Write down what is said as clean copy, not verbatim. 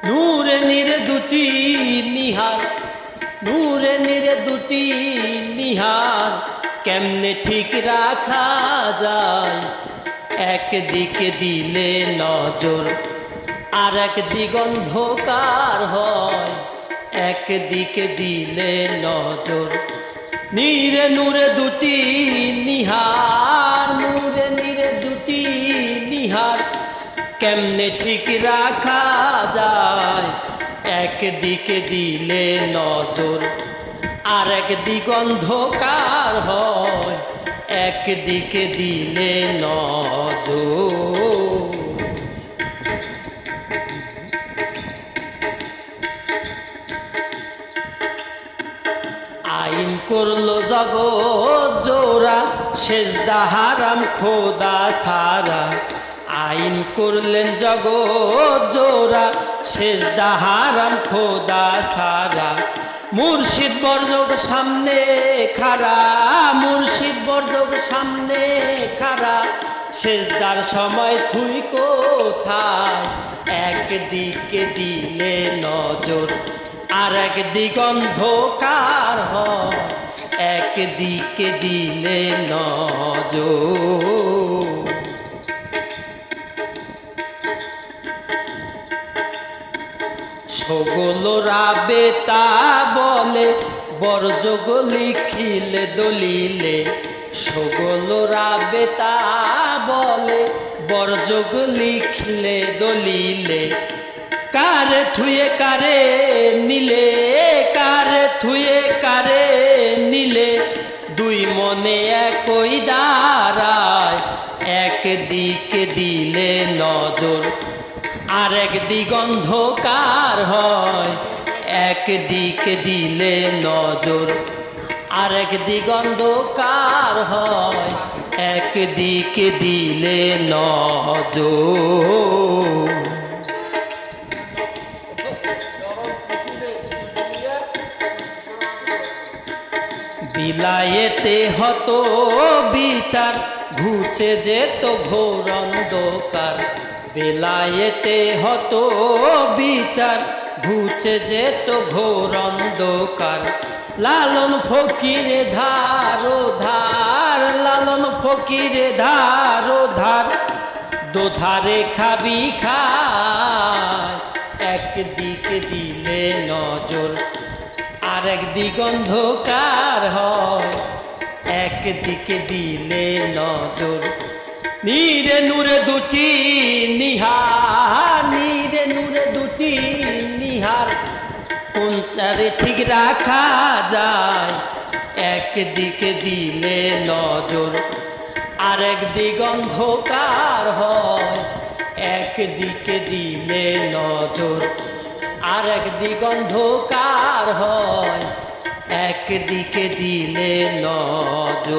নূরে নীরে দুটি নিহার, নূরে নীরে দুটি নিহার কেমনে ঠিক রাখা যায়? একদিকে দিলে নজর আর একদিক অন্ধকার হয়, একদিকে দিলে নজর। নীরে নূরে দুটি নিহার, নূরে নীরে দুটি নিহার কেমনে ঠিক রাখা যায়? একদিকে দিলে নজর আর একদিক অন্ধকার হয়, একদিকে দিলে নজর। আইন করলো জগৎ জোড়া, সেজদা হারাম খোদা সারা। আইন করলেন জগৎ জোড়া, সেজদা হারাম খোদা সারা। মুর্শিদ বর্জক সামনে খাড়া, মুর্শিদ বর্জক সামনে খাড়া। সেজদার সময় থুই কোথায়? একদিকে দিলে নজর আর একদিক অন্ধকার হয়, একদিকে দিলে নজর। সগলরা বেতা বলে বর্জগ লিখিলে দলিলে। সগলরা বেতা বলে বর্জগ লিখলে দলিলে। কারে থুয়ে কারে নিলে, কারে থুয়ে কারে নিলে দুই মনে একই দাঁড়ায়। একদিকে দিলে নজর আর একদিক অন্ধকার হয়, একদিকে দিলে নজর আর একদিক অন্ধকার হয়, একদিকে দিলে নজর। বিলায়েতে হতো বিচার, ঘুচে যেত ঘোর অন্ধকার। বিলায়েতে হতো বিচার, ঘুচে যেত ঘোর অন্ধকার। লালন ফকিরে ধারো ধার, লালন ফকিরে ধারো ধার। দোধারে খাবি খায়, একদিকে দিলে নজর আর একদিক অন্ধকার হয়, একদিকে দিলে নজর। নীরে নূরে দুটি নিহার, নীরে নূরে দুটি নিহার কোনটারে ঠিক রাখা যায়? একদিকে দিলে নজর আর একদিক অন্ধকার হয়, একদিকে দিলে নজর আর একদিক অন্ধকার হয়, একদিকে দিলে নজর।